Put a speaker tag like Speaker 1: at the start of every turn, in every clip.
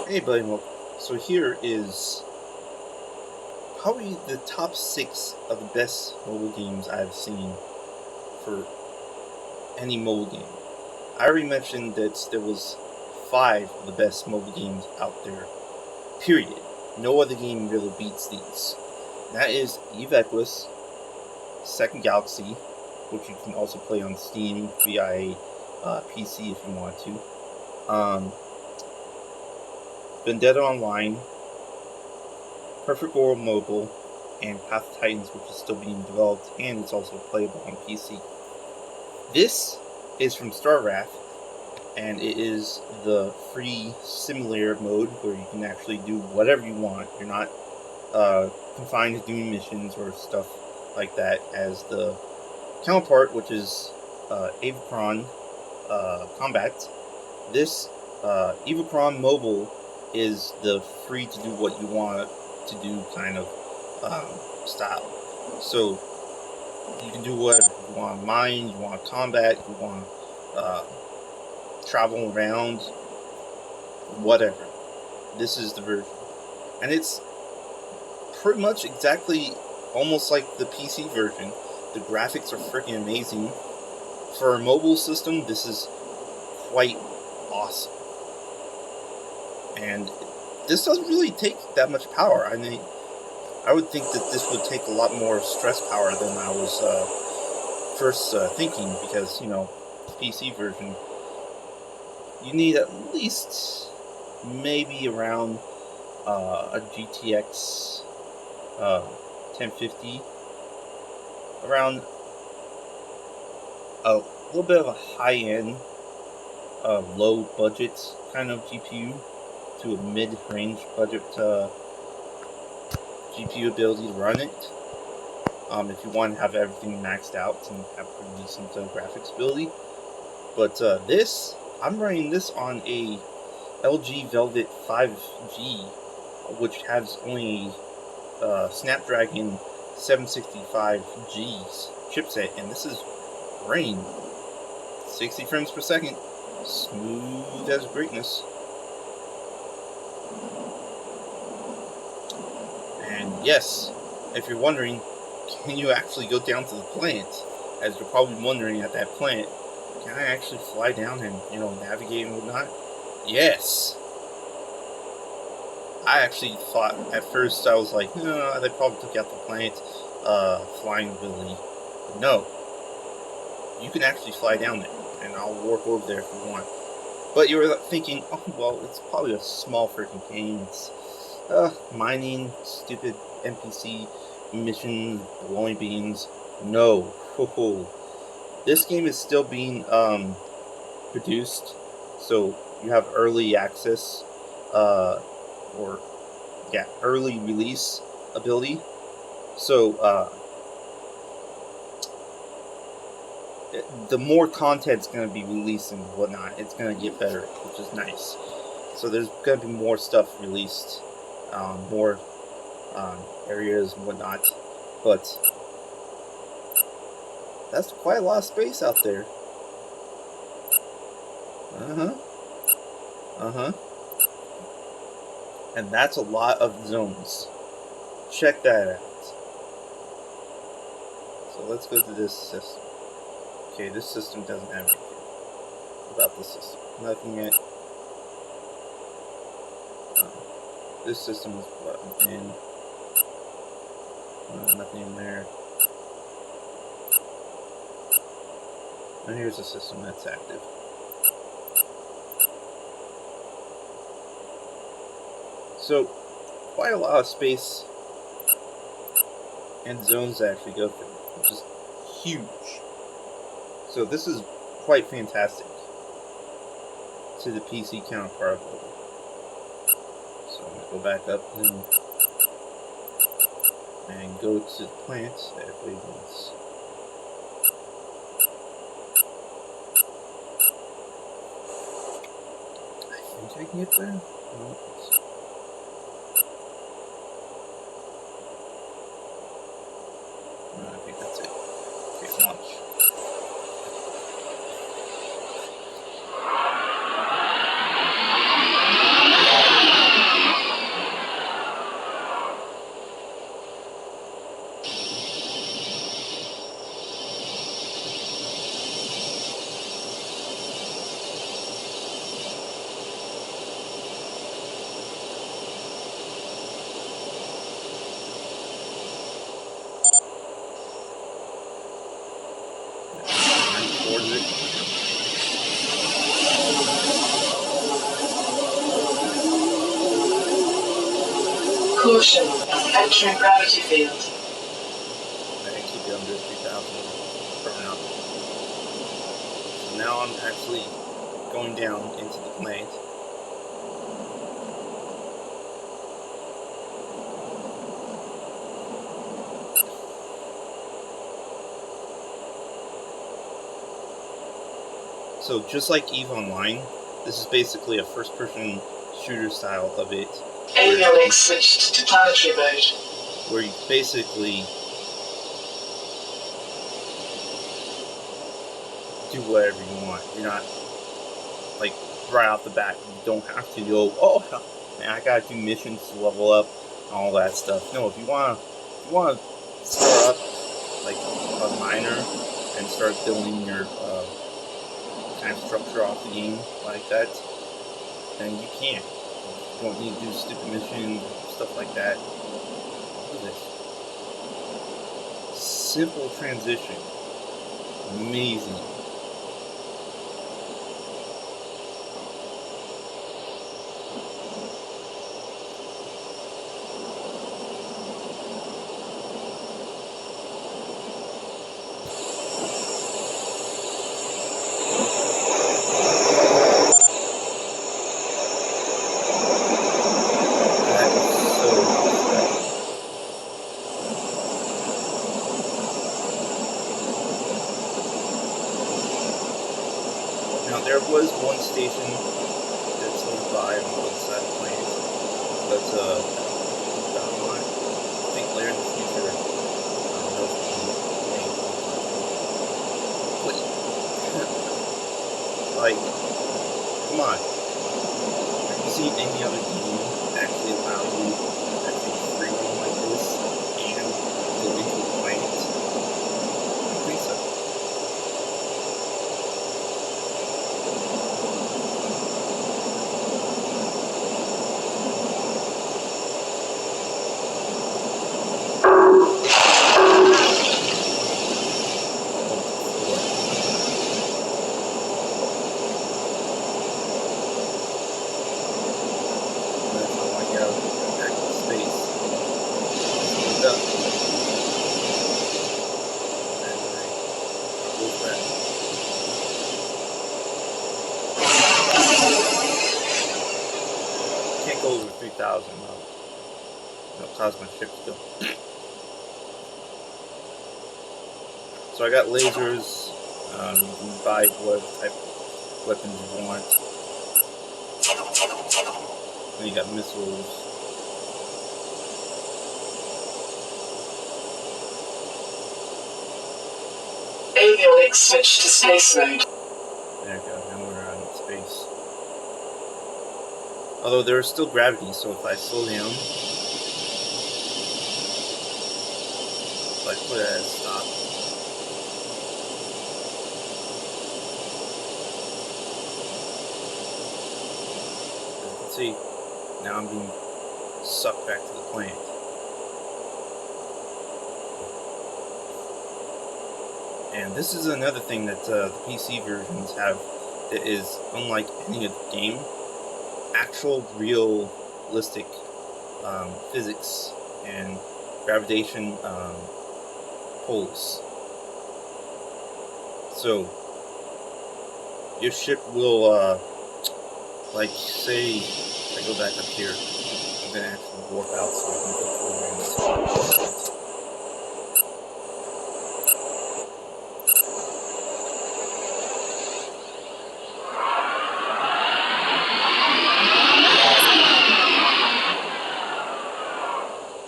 Speaker 1: Hey, buddy. So here is probably the top 6 of the best mobile games I've seen for any mobile game. I already mentioned that there was 5 of the best mobile games out there. Period. No other game really beats these. That is Evochron, Second Galaxy, which you can also play on Steam via PC if you want to. Vendetta Online, Perfect World Mobile, and Path of Titans, which is still being developed, and it's also playable on PC. This is from StarWraith, and it is the free simulator mode where you can actually do whatever you want. You're not confined to doing missions or stuff like that, as the counterpart, which is Evochron Combat. This Evochron Mobile is the free to do what you want to do kind of style. So you can do whatever you want: mine, you want combat, you want travel around, whatever. This is the version, and it's pretty much exactly almost like the PC version. The graphics are freaking amazing. For a mobile system, this is quite awesome. And this doesn't really take that much power. I mean, I would think that this would take a lot more stress power than I was first thinking, because, PC version, you need at least maybe around a GTX 1050, around a little bit of a high-end, low budget kind of GPU to a mid-range budget GPU ability to run it. If you want to have everything maxed out and have pretty decent graphics ability. But this, I'm running this on a LG Velvet 5G, which has only Snapdragon 765G's chipset, and this is running 60 frames per second, smooth as greatness. And yes, if you're wondering, can you actually go down to the planet? As you're probably wondering at that planet, can I actually fly down and, navigate and whatnot? Yes! I actually thought, at first, I was like, no, they probably took out the planet flying ability. No. You can actually fly down there, and I'll warp over there if you want. But you were thinking, oh, well, it's probably a small freaking game. It's mining, stupid NPC missions, blowing beans. No. This game is still being produced, so you have early access, early release ability. So the more content's going to be released and whatnot, it's going to get better, which is nice. So there's going to be more stuff released, more areas and whatnot, but that's quite a lot of space out there. And that's a lot of zones. Check that out. So let's go to this system. Okay, this system doesn't have anything about this system. Nothing yet. This system is buttoned in. Nothing in there. And here's a system that's active. So, quite a lot of space and zones to actually go through, which is huge. So this is quite fantastic to the PC counterpart of it. So I'm going to go back up and go to the plants that everybody wants. I think I can get there. No, I think that's it. Okay, launch.
Speaker 2: Caution, entering gravity field.
Speaker 1: I can keep it under 3,000 for now. So now I'm actually going down into the planet. So just like EVE Online, this is basically a first-person shooter style of it.
Speaker 2: Avionics switched to planetary mode.
Speaker 1: Where you basically do whatever you want. You're not, like, right off the bat, you don't have to go, oh, man, I gotta do missions to level up, and all that stuff. No, if you wanna start up, like, a miner, and start building your, kind of structure off the game like that, then you can. You don't need to do stupid missions, stuff like that. Look at this. Simple transition. Amazing. Now there was one station that's nearby on the other side of the planet, but that one, I think later in the future, those will be made. Like, come on. Have you seen any other game actually allow you to actually free roam like this and go into the planet? I don't think so. Can't go over 3,000 though. It'll cause my ship still. So I got lasers. You can buy what type of weapons you want. And you got missiles.
Speaker 2: Avionics switched to space mode.
Speaker 1: There we go, now we're out in space. Although there is still gravity, so if I slow down, if I put it at stop, as you can see, now I'm being sucked back to the planet. And this is another thing that the PC versions have that is unlike any other game. Actual realistic physics and gravitation pulls. So your ship will like say if I go back up here, I'm gonna actually warp out so I can go forward in this.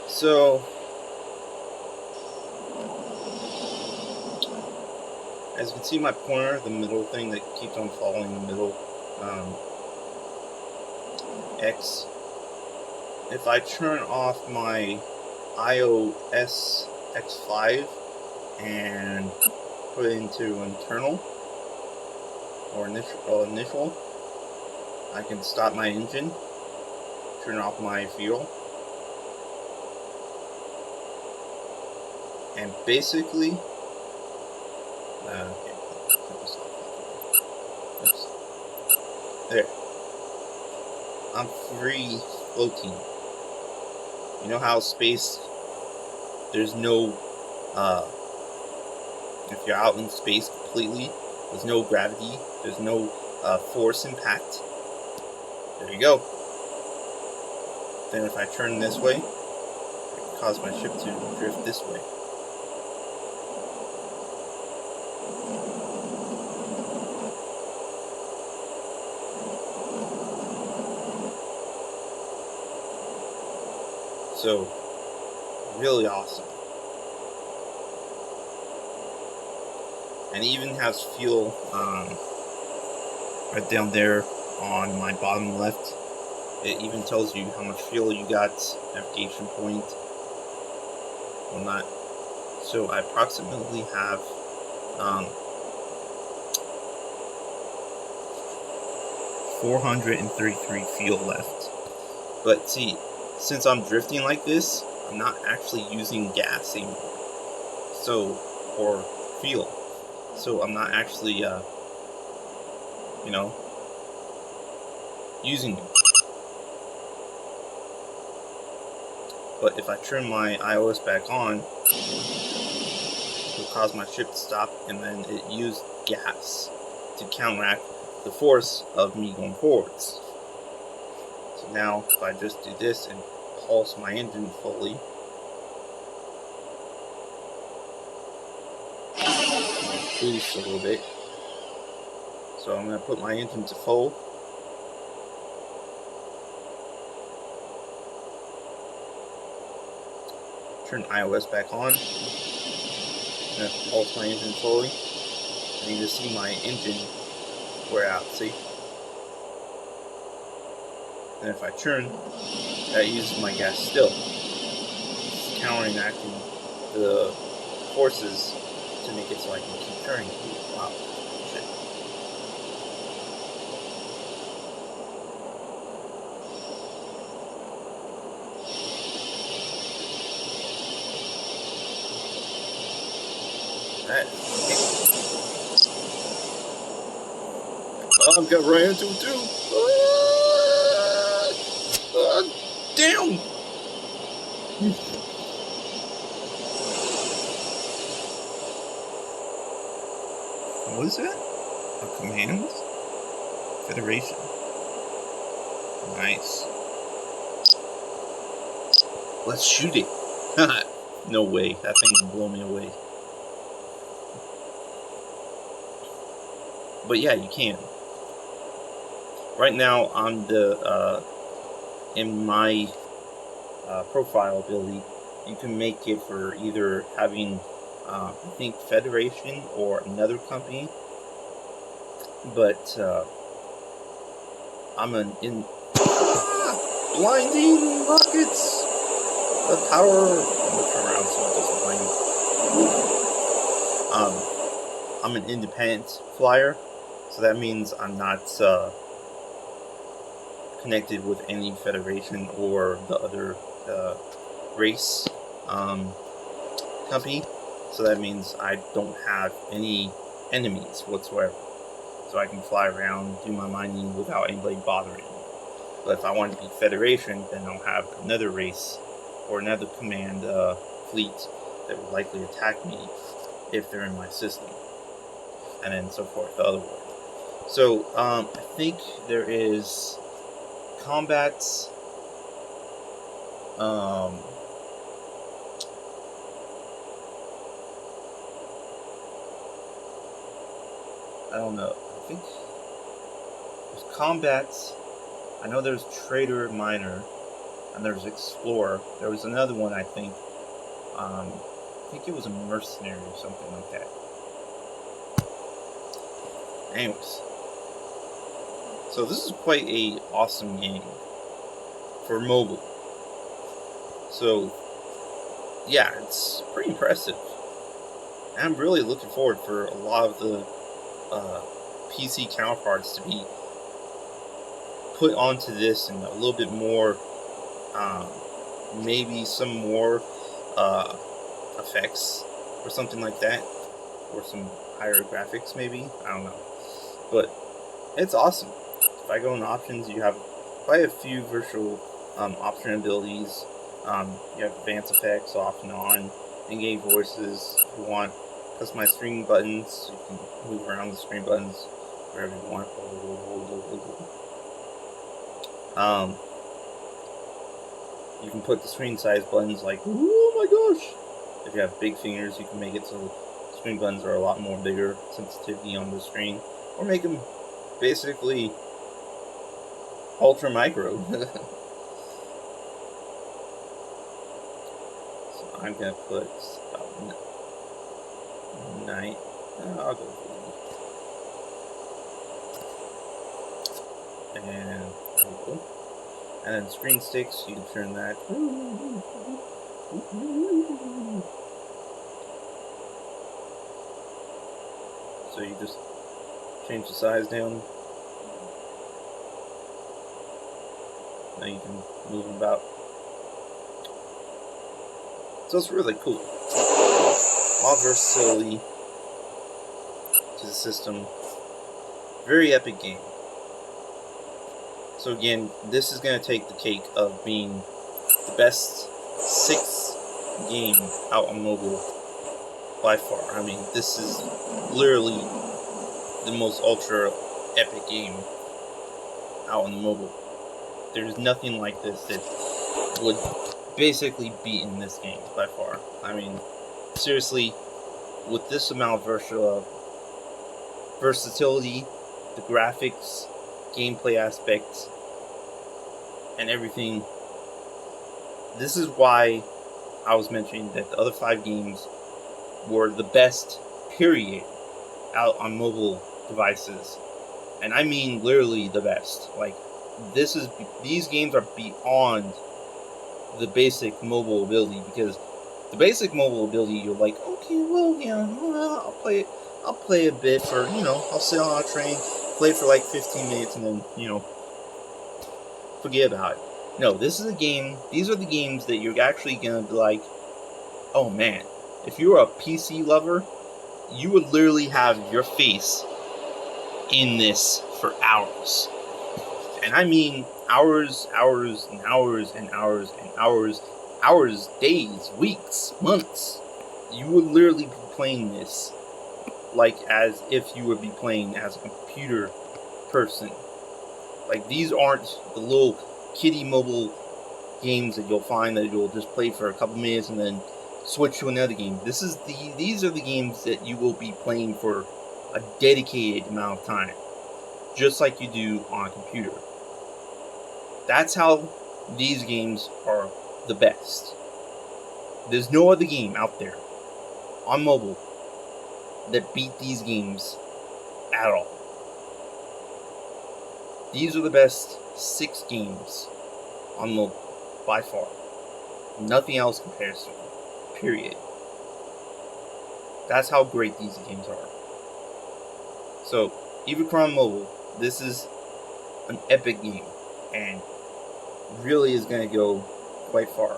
Speaker 1: So, as you can see my pointer, the middle thing that keeps on following the middle X. If I turn off my iOS X5 and put it into internal or initial, I can stop my engine, turn off my fuel. And basically, there, I'm free floating. You know how space, there's no, if you're out in space completely, there's no gravity, there's no force impact. There you go. Then if I turn this way, it can cause my ship to drift this way. So, really awesome. And it even has fuel right down there on my bottom left. It even tells you how much fuel you got, navigation point, whatnot. So I approximately have 433 fuel left. But see, since I'm drifting like this, I'm not actually using gas anymore. So, or fuel. So I'm not actually, using it. But if I turn my iOS back on, it'll cause my ship to stop, and then it used gas to counteract the force of me going forwards. So now, if I just do this and pulse my engine fully, boost a little bit. So I'm going to put my engine to full. Turn iOS back on. I'm going to pulse my engine fully. And you just see my engine wear out, see? And if I turn, that uses my gas still. It's counteracting the forces to make it so I can keep turning. Wow. Shit. That. Oh, I've got right into it too. Damn! What is that? A command? Federation. Nice. Let's shoot it. No way. That thing will blow me away. But yeah, you can. Right now, on the in my profile ability, you can make it for either having I think Federation or another company, but I'm in blinding rockets. The power. I'm gonna turn around so it doesn't blind me. I'm an independent flyer, so that means I'm not connected with any Federation or the other race company. So that means I don't have any enemies whatsoever. So I can fly around, do my mining without anybody bothering me. But if I want to be Federation, then I'll have another race or another command fleet that would likely attack me if they're in my system. And then so forth, the other way. So I think there is combats. I don't know. I think there's combats. I know there's trader, miner, and there's explorer. There was another one, I think. I think it was a mercenary or something like that. Anyways, so this is quite a awesome game for mobile. So yeah, it's pretty impressive. And I'm really looking forward for a lot of the PC counterparts to be put onto this and a little bit more, maybe some more effects or something like that, or some higher graphics maybe, I don't know, but it's awesome. If I go in options, you have quite a few virtual option abilities. You have advanced effects off and on, in-game voices. If you want customized screen buttons, you can move around the screen buttons wherever you want. You can put the screen size buttons like, oh my gosh! If you have big fingers, you can make it so the screen buttons are a lot more bigger sensitivity on the screen, or make them basically ultra micro. So I'm gonna put night. I'll go for it. And then screen sticks, you can turn that. So you just change the size down. Now you can move them about. So it's really cool. A lot of versatility to the system. Very epic game. So again, this is going to take the cake of being the best 6th game out on mobile by far. I mean, this is literally the most ultra epic game out on mobile. There's nothing like this that would basically beat in this game by far. I mean, seriously, with this amount of versatility, the graphics, gameplay aspects, and everything, this is why I was mentioning that the other 5 games were the best, period, out on mobile devices. And I mean literally the best. Like, these games are beyond the basic mobile ability, because the basic mobile ability, you're like, okay, well, yeah, I'll play a bit for, I'll sit on a train, play for like 15 minutes, and then, forget about it. No, these are the games that you're actually gonna be like, oh man, if you were a PC lover, you would literally have your face in this for hours. And I mean hours, hours, and hours, and hours, and hours, days, weeks, months. You would literally be playing this like as if you would be playing as a computer person. Like, these aren't the little kiddie mobile games that you'll find that you'll just play for a couple minutes and then switch to another game. These are the games that you will be playing for a dedicated amount of time, just like you do on a computer. That's how these games are the best. There's no other game out there on mobile that beat these games at all. These are the best 6 games on mobile by far. Nothing else compares to them. Period. That's how great these games are. So, Evochron Mobile, this is an epic game, and really is going to go quite far.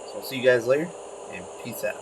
Speaker 1: So I'll see you guys later, and peace out.